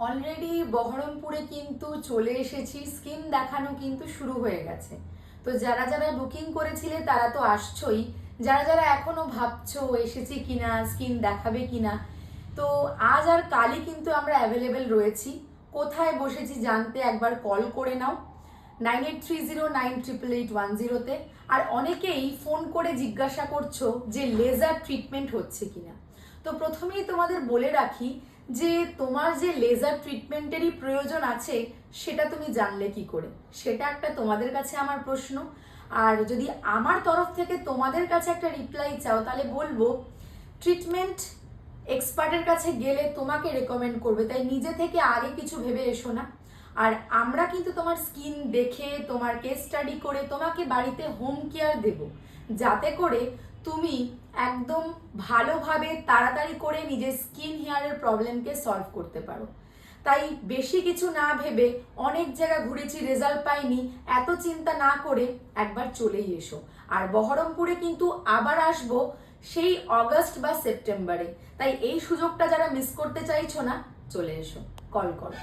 Already বহরমপুরে কিন্তু চলে এসেছি, স্কিন দেখানো কিন্তু শুরু হয়ে গেছে। তো যারা যারা বুকিং করেছিলে তারা তো আসছোই, যারা যারা এখনো ভাবছো এসেছি কিনা, স্কিন দেখাবে কিনা, তো আজ আর কালই কিন্তু আমরা অ্যাভেলেবেল রয়েছি। কোথায় বসেছি জানতে একবার কল করে নাও 9830988810-তে। আর অনেকেই ফোন করে জিজ্ঞাসা করছো যে লেজার ট্রিটমেন্ট হচ্ছে কিনা। তো প্রথমেই তোমাদের বলে রাখি যে তোমার যে লেজার ট্রিটমেন্টেরই প্রয়োজন আছে সেটা তুমি জানলে কি করে, সেটা একটা তোমাদের কাছে আমার প্রশ্ন। আর যদি আমার তরফ থেকে তোমাদের কাছে একটা রিপ্লাই চাও তাহলে বলবো ট্রিটমেন্ট এক্সপার্টের কাছে গেলে তোমাকে রেকমেন্ড করবে, তাই নিজে থেকে আগে কিছু ভেবে এসো না। আর আমরা কিন্তু তোমার স্কিন দেখে, তোমার কেস স্টাডি করে তোমাকে বাড়িতে হোম কেয়ার দেব, যাতে করে তুমি একদম ভালোভাবে তাড়াতাড়ি করে নিজের স্কিন হেয়ারের প্রবলেমকে সলভ করতে পারো। তাই বেশি কিছু না ভেবে, অনেক জায়গা ঘুরেছি রেজাল্ট পাইনি, এত চিন্তা না করে একবার চলেই এসো। আর বহরমপুরে কিন্তু আবার আসবো সেই অগস্ট বা সেপ্টেম্বরে, তাই এই সুযোগটা যারা মিস করতে চাইছো না, চলে এসো, কল করো।